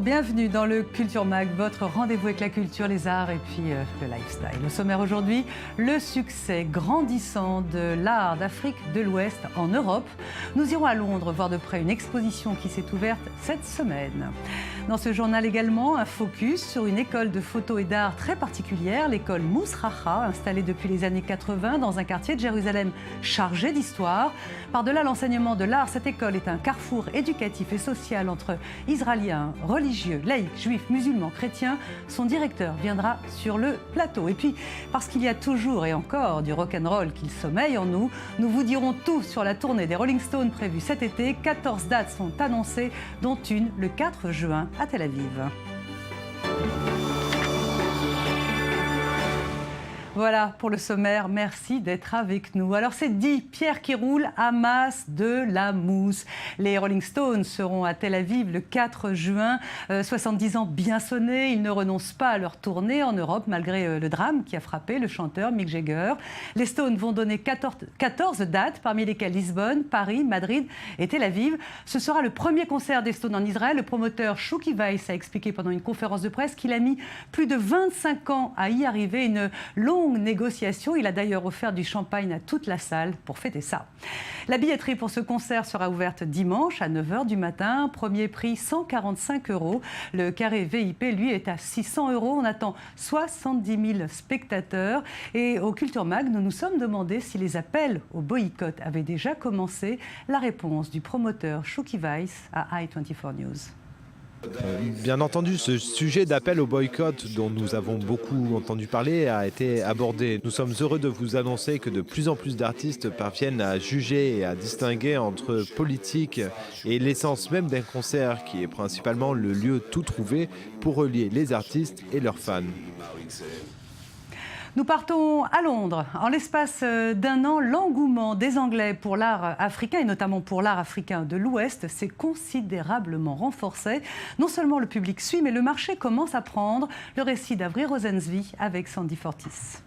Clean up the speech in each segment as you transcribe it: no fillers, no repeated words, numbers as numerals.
bienvenue dans le Culture Mag, votre rendez-vous avec la culture, les arts et puis le lifestyle. Au sommaire aujourd'hui, le succès grandissant de l'art d'Afrique de l'Ouest en Europe. Nous irons à Londres voir de près une exposition qui s'est ouverte cette semaine. Dans ce journal également, un focus sur une école de photo et d'art très particulière, l'école Mousracha, installée depuis les années 80 dans un quartier de Jérusalem chargé d'histoire. Par-delà l'enseignement de l'art, cette école est un carrefour éducatif et social entre Israéliens, religieux, laïcs, juifs, musulmans, chrétiens. Son directeur viendra sur le plateau. Et puis, parce qu'il y a toujours et encore du rock'n'roll qu'il sommeille en nous, nous vous dirons tout sur la tournée des Rolling Stones prévue cet été. 14 dates sont annoncées, dont une le 4 juin à Tel Aviv. Voilà pour le sommaire, merci d'être avec nous. Alors c'est dit, pierre qui roule amasse de la mousse. Les Rolling Stones seront à Tel Aviv le 4 juin, 70 ans bien sonnés. Ils ne renoncent pas à leur tournée en Europe malgré le drame qui a frappé le chanteur Mick Jagger. Les Stones vont donner 14 dates, parmi lesquelles Lisbonne, Paris, Madrid et Tel Aviv. Ce sera le premier concert des Stones en Israël. Le promoteur Shuki Weiss a expliqué pendant une conférence de presse qu'il a mis plus de 25 ans à y arriver, une longue négociation. Il a d'ailleurs offert du champagne à toute la salle pour fêter ça. La billetterie pour ce concert sera ouverte dimanche à 9h du matin. Premier prix 145 €. Le carré VIP, lui, est à 600 €. On attend 70 000 spectateurs. Et au Culture Mag, nous nous sommes demandé si les appels au boycott avaient déjà commencé. La réponse du promoteur Shuki Weiss à i24 News. Bien entendu, ce sujet d'appel au boycott dont nous avons beaucoup entendu parler a été abordé. Nous sommes heureux de vous annoncer que de plus en plus d'artistes parviennent à juger et à distinguer entre politique et l'essence même d'un concert qui est principalement le lieu tout trouvé pour relier les artistes et leurs fans. Nous partons à Londres. En l'espace d'un an, l'engouement des Anglais pour l'art africain, et notamment pour l'art africain de l'Ouest, s'est considérablement renforcé. Non seulement le public suit, mais le marché commence à prendre. Le récit d'Avril Rosensby avec Sandy Fortis.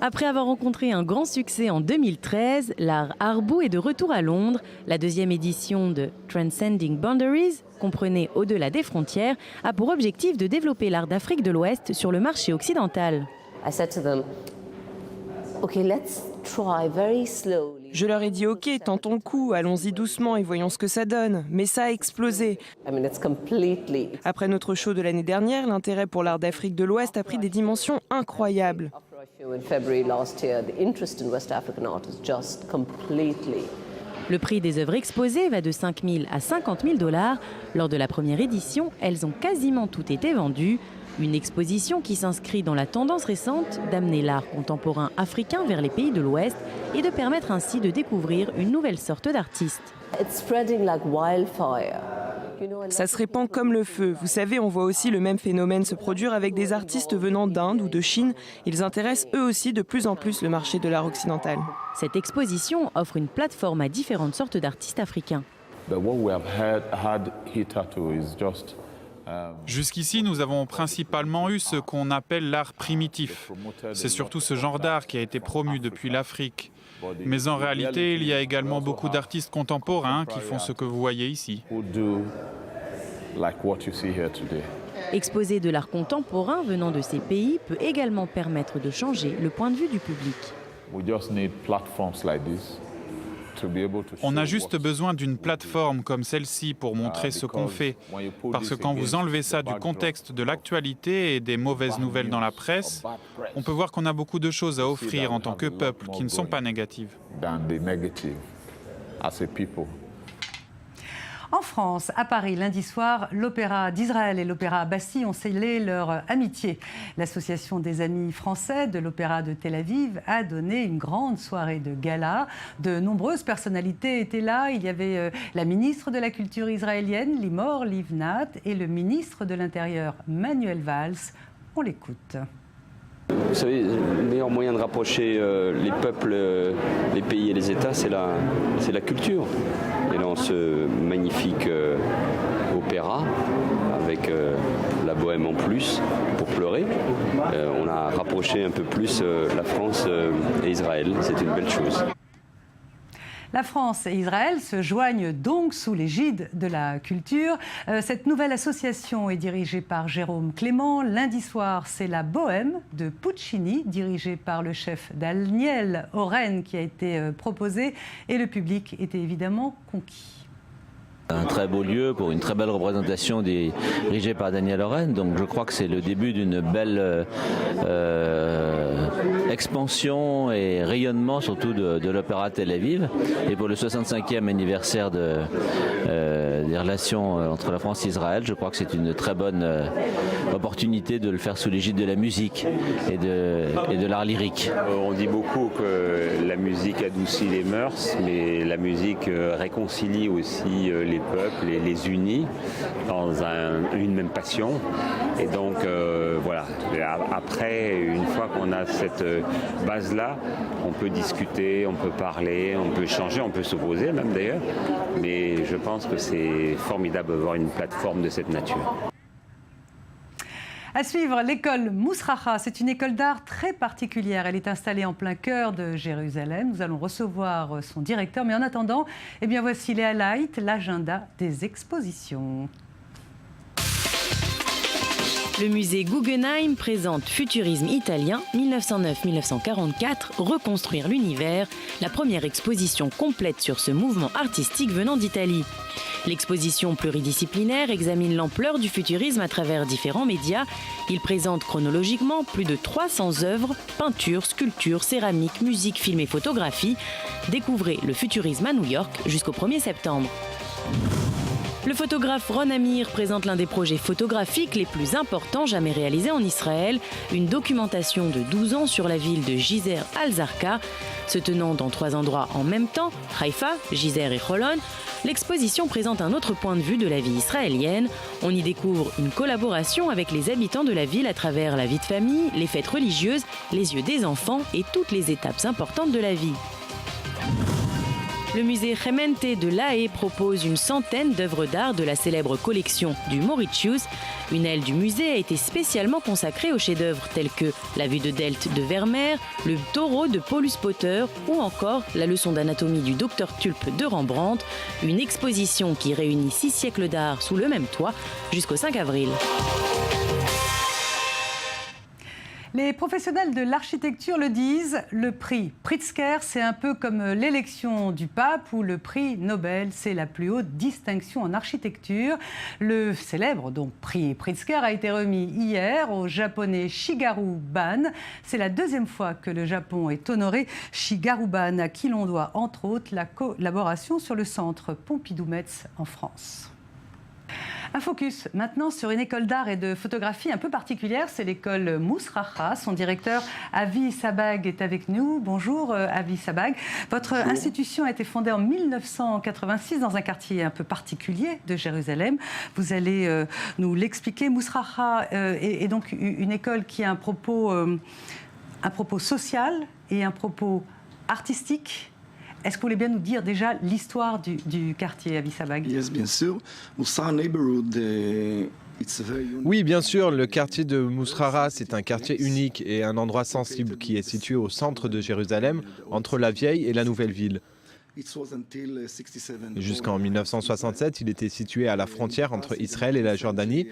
Après avoir rencontré un grand succès en 2013, l'art Arbo est de retour à Londres. La deuxième édition de Transcending Boundaries, comprenez Au-delà des frontières, a pour objectif de développer l'art d'Afrique de l'Ouest sur le marché occidental. Je leur ai dit ok, tentons le coup, allons-y doucement et voyons ce que ça donne. Mais ça a explosé. Après notre show de l'année dernière, l'intérêt pour l'art d'Afrique de l'Ouest a pris des dimensions incroyables. Le prix des œuvres exposées va de 5 000 à 50 000 $. Lors de la première édition, elles ont quasiment toutes été vendues. Une exposition qui s'inscrit dans la tendance récente d'amener l'art contemporain africain vers les pays de l'Ouest et de permettre ainsi de découvrir une nouvelle sorte d'artiste. Ça se répand comme le feu. Vous savez, on voit aussi le même phénomène se produire avec des artistes venant d'Inde ou de Chine. Ils intéressent eux aussi de plus en plus le marché de l'art occidental. Cette exposition offre une plateforme à différentes sortes d'artistes africains. Jusqu'ici, nous avons principalement eu ce qu'on appelle l'art primitif. C'est surtout ce genre d'art qui a été promu depuis l'Afrique. Mais en réalité, il y a également beaucoup d'artistes contemporains qui font ce que vous voyez ici. Exposer de l'art contemporain venant de ces pays peut également permettre de changer le point de vue du public. On a juste besoin d'une plateforme comme celle-ci pour montrer ce qu'on fait. Parce que quand vous enlevez ça du contexte de l'actualité et des mauvaises nouvelles dans la presse, on peut voir qu'on a beaucoup de choses à offrir en tant que peuple qui ne sont pas négatives. En France, à Paris, lundi soir, l'Opéra d'Israël et l'Opéra Bastille ont scellé leur amitié. L'association des amis français de l'Opéra de Tel Aviv a donné une grande soirée de gala. De nombreuses personnalités étaient là. Il y avait la ministre de la Culture israélienne, Limor Livnat, et le ministre de l'Intérieur, Manuel Valls. On l'écoute. Vous savez, le meilleur moyen de rapprocher les peuples, les pays et les États, c'est la culture. Et dans ce magnifique opéra, avec la bohème en plus, pour pleurer, on a rapproché un peu plus la France et Israël. C'est une belle chose. La France et Israël se joignent donc sous l'égide de la culture. Cette nouvelle association est dirigée par Jérôme Clément. Lundi soir, c'est la Bohème de Puccini, dirigée par le chef Daniel Oren, qui a été proposée. Et le public était évidemment conquis. Un très beau lieu pour une très belle représentation dirigée par Daniel Oren. Donc je crois que c'est le début d'une belle expansion et rayonnement surtout de l'Opéra Tel Aviv. Et pour le 65e anniversaire des relations entre la France et Israël, je crois que c'est une très bonne opportunité de le faire sous l'égide de la musique et de l'art lyrique. On dit beaucoup que la musique adoucit les mœurs, mais la musique réconcilie aussi les peuples et les unit dans une même passion. Et donc voilà, après, une fois qu'on a cette base-là, on peut discuter, on peut parler, on peut échanger, on peut s'opposer même d'ailleurs. Mais je pense que c'est formidable d'avoir une plateforme de cette nature. À suivre, l'école Mousracha. C'est une école d'art très particulière. Elle est installée en plein cœur de Jérusalem. Nous allons recevoir son directeur. Mais en attendant, eh bien voici les highlights, l'agenda des expositions. Le musée Guggenheim présente Futurisme italien 1909-1944, reconstruire l'univers, la première exposition complète sur ce mouvement artistique venant d'Italie. L'exposition pluridisciplinaire examine l'ampleur du futurisme à travers différents médias. Il présente chronologiquement plus de 300 œuvres, peintures, sculptures, céramique, musique, film et photographie. Découvrez le futurisme à New York jusqu'au 1er septembre. Le photographe Ron Amir présente l'un des projets photographiques les plus importants jamais réalisés en Israël, une documentation de 12 ans sur la ville de Jizr al-Zarqa. Se tenant dans 3 endroits en même temps, Haïfa, Jizr et Holon, l'exposition présente un autre point de vue de la vie israélienne. On y découvre une collaboration avec les habitants de la ville à travers la vie de famille, les fêtes religieuses, les yeux des enfants et toutes les étapes importantes de la vie. Le musée Gemeente de La Haye propose une centaine d'œuvres d'art de la célèbre collection du Mauritshuis. Une aile du musée a été spécialement consacrée aux chefs-d'œuvre tels que La vue de Delft de Vermeer, Le taureau de Paulus Potter ou encore La leçon d'anatomie du docteur Tulpe de Rembrandt. Une exposition qui réunit 6 siècles d'art sous le même toit jusqu'au 5 avril. Les professionnels de l'architecture le disent, le prix Pritzker, c'est un peu comme l'élection du pape ou le prix Nobel, c'est la plus haute distinction en architecture. Le célèbre donc prix Pritzker a été remis hier au japonais Shigeru Ban. C'est la 2e fois que le Japon est honoré. Shigeru Ban, à qui l'on doit entre autres la collaboration sur le centre Pompidou-Metz en France. Un focus maintenant sur une école d'art et de photographie un peu particulière, c'est l'école Mousracha. Son directeur Avi Sabag est avec nous. Bonjour Avi Sabag. Votre institution a été fondée en 1986 dans un quartier un peu particulier de Jérusalem. Vous allez nous l'expliquer. Mousracha est donc une école qui a un propos social et un propos artistique. Est-ce que vous voulez bien nous dire déjà l'histoire du quartier Avi Sabag? Yes, bien sûr. Oui, bien sûr, le quartier de Mousracha, c'est un quartier unique et un endroit sensible qui est situé au centre de Jérusalem, entre la vieille et la nouvelle ville. Jusqu'en 1967, il était situé à la frontière entre Israël et la Jordanie.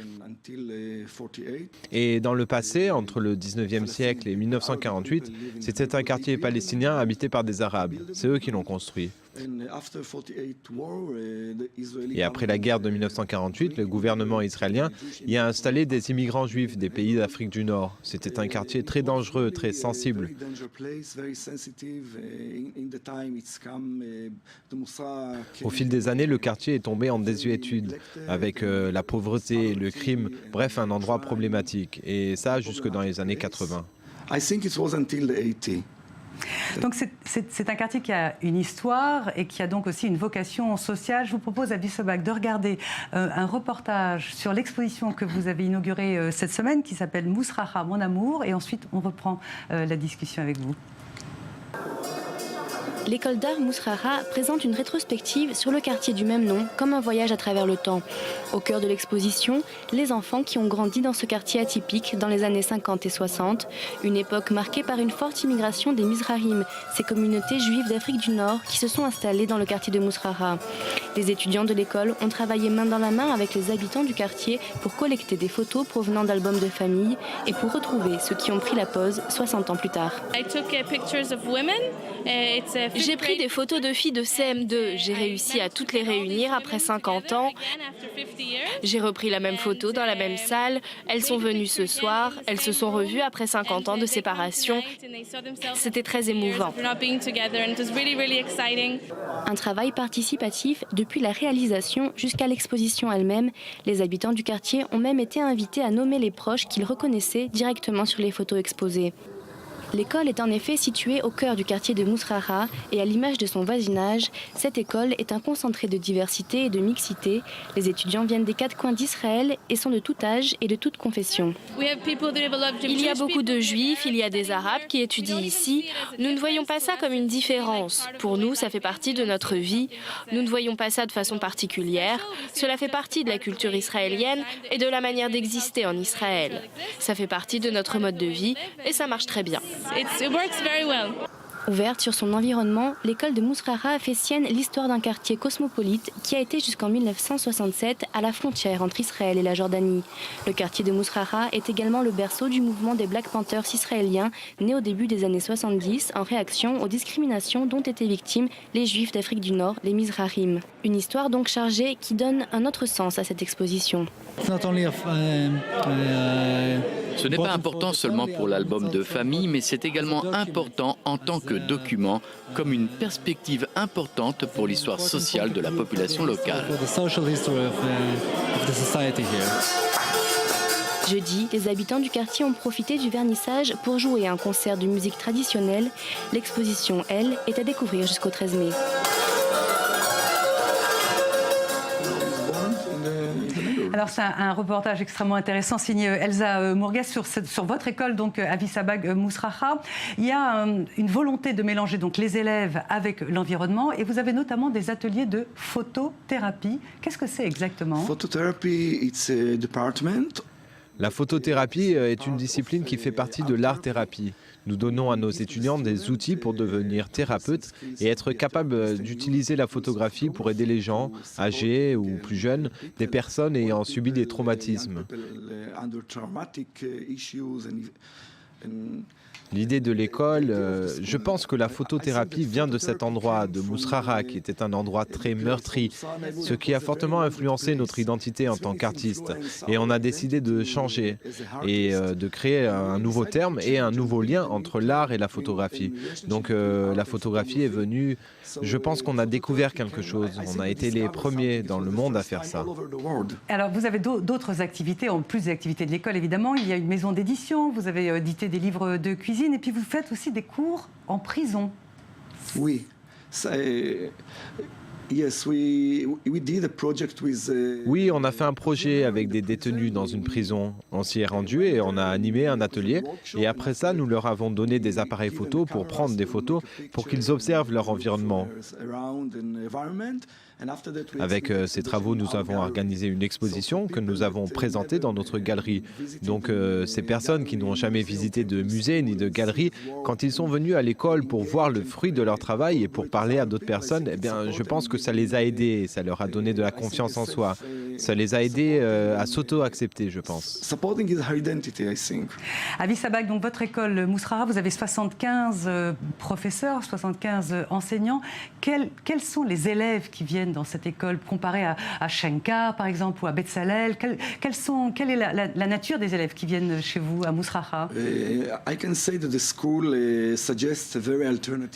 Et dans le passé, entre le 19e siècle et 1948, c'était un quartier palestinien habité par des Arabes. C'est eux qui l'ont construit. Et après la guerre de 1948, le gouvernement israélien y a installé des immigrants juifs des pays d'Afrique du Nord. C'était un quartier très dangereux, très sensible. Au fil des années, le quartier est tombé en désuétude, avec la pauvreté, le crime, bref, un endroit problématique. Et ça, jusque dans les années 80. Donc c'est un quartier qui a une histoire et qui a donc aussi une vocation sociale. Je vous propose, Avi Sabag, de regarder un reportage sur l'exposition que vous avez inaugurée cette semaine qui s'appelle Mousracha, mon amour, et ensuite on reprend la discussion avec vous. l'école d'art Mousrara présente une rétrospective sur le quartier du même nom, comme un voyage à travers le temps. Au cœur de l'exposition, les enfants qui ont grandi dans ce quartier atypique dans les années 50 et 60, une époque marquée par une forte immigration des Mizrahim, ces communautés juives d'Afrique du Nord qui se sont installées dans le quartier de Mousrara. Les étudiants de l'école ont travaillé main dans la main avec les habitants du quartier pour collecter des photos provenant d'albums de famille et pour retrouver ceux qui ont pris la pause 60 ans plus tard. J'ai pris des photos de filles de CM2. J'ai réussi à toutes les réunir après 50 ans. J'ai repris la même photo dans la même salle. Elles sont venues ce soir. Elles se sont revues après 50 ans de séparation. C'était très émouvant. Un travail participatif depuis la réalisation jusqu'à l'exposition elle-même. Les habitants du quartier ont même été invités à nommer les proches qu'ils reconnaissaient directement sur les photos exposées. L'école est en effet située au cœur du quartier de Mousrara et à l'image de son voisinage, cette école est un concentré de diversité et de mixité. Les étudiants viennent des 4 coins d'Israël et sont de tout âge et de toute confession. Il y a beaucoup de juifs, il y a des arabes qui étudient ici. Nous ne voyons pas ça comme une différence. Pour nous, ça fait partie de notre vie. Nous ne voyons pas ça de façon particulière. Cela fait partie de la culture israélienne et de la manière d'exister en Israël. Ça fait partie de notre mode de vie et ça marche très bien. Ouverte sur son environnement, l'école de Mousrara fait sienne l'histoire d'un quartier cosmopolite qui a été jusqu'en 1967 à la frontière entre Israël et la Jordanie. Le quartier de Mousrara est également le berceau du mouvement des Black Panthers israéliens, né au début des années 70 en réaction aux discriminations dont étaient victimes les Juifs d'Afrique du Nord, les Mizrahim. Une histoire donc chargée qui donne un autre sens à cette exposition. Ce n'est pas important seulement pour l'album de famille, mais c'est également important en tant que document, comme une perspective importante pour l'histoire sociale de la population locale. Jeudi, les habitants du quartier ont profité du vernissage pour jouer un concert de musique traditionnelle. L'exposition, elle, est à découvrir jusqu'au 13 mai. Alors c'est un reportage extrêmement intéressant signé Elsa Mourgues sur votre école, donc Avi Sabag Mousrara. Il y a une volonté de mélanger donc les élèves avec l'environnement et vous avez notamment des ateliers de photothérapie. Qu'est-ce que c'est exactement ? La photothérapie est une discipline qui fait partie de l'art-thérapie. Nous donnons à nos étudiants des outils pour devenir thérapeutes et être capables d'utiliser la photographie pour aider les gens, âgés ou plus jeunes, des personnes ayant subi des traumatismes. L'idée de l'école, je pense que la photothérapie vient de cet endroit, de Mousrara, qui était un endroit très meurtri, ce qui a fortement influencé notre identité en tant qu'artiste. Et on a décidé de changer et de créer un nouveau terme et un nouveau lien entre l'art et la photographie. Donc la photographie est venue, je pense qu'on a découvert quelque chose. On a été les premiers dans le monde à faire ça. Alors vous avez d'autres activités, en plus des activités de l'école évidemment. Il y a une maison d'édition, vous avez édité des livres de cuisine. Et puis vous faites aussi des cours en prison. Oui. Oui, on a fait un projet avec des détenus dans une prison. On s'y est rendu et on a animé un atelier. Et après ça, nous leur avons donné des appareils photos pour prendre des photos pour qu'ils observent leur environnement. Avec ces travaux, nous avons organisé une exposition que nous avons présentée dans notre galerie. Donc ces personnes qui n'ont jamais visité de musée ni de galerie, quand ils sont venus à l'école pour voir le fruit de leur travail et pour parler à d'autres personnes, eh bien, je pense que ça les a aidés, ça leur a donné de la confiance en soi. Ça les a aidés à s'auto-accepter, je pense. Avi Sabag, donc votre école Mousrara, vous avez 75 professeurs, 75 enseignants. Quels sont les élèves qui viennent dans cette école comparé à Shenka, par exemple, ou à Betzalel? Quelle est la nature des élèves qui viennent chez vous à Mousrara?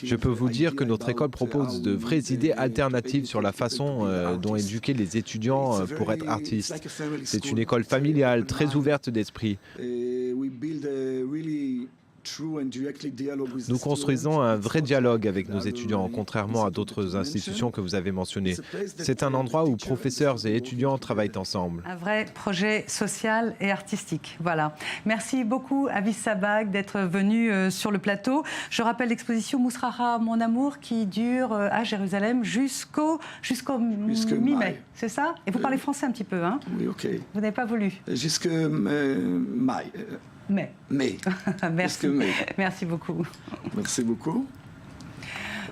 Je peux vous dire que notre école propose de vraies idées alternatives sur la façon dont éduquer les étudiants pour être artistes. C'est une école familiale, très ouverte d'esprit. Nous construisons un vrai dialogue avec nos étudiants, contrairement à d'autres institutions que vous avez mentionnées. C'est un endroit où professeurs et étudiants travaillent ensemble. Un vrai projet social et artistique. Voilà. Merci beaucoup, Aviv Sabag, d'être venu sur le plateau. Je rappelle l'exposition Mousrara, mon amour, qui dure à Jérusalem jusqu'au mi-mai. C'est ça? Et vous parlez français un petit peu, hein? Oui, ok. Vous n'avez pas voulu? Jusque mai. Mais. Merci. Merci beaucoup. Merci beaucoup.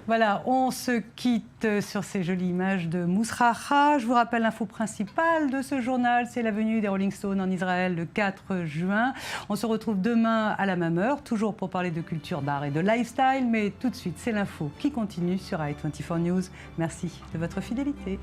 Voilà, on se quitte sur ces jolies images de Mousrara. Je vous rappelle l'info principale de ce journal, c'est la venue des Rolling Stones en Israël le 4 juin. On se retrouve demain à la même heure, toujours pour parler de culture, d'art et de lifestyle. Mais tout de suite, c'est l'info qui continue sur i24 News. Merci de votre fidélité.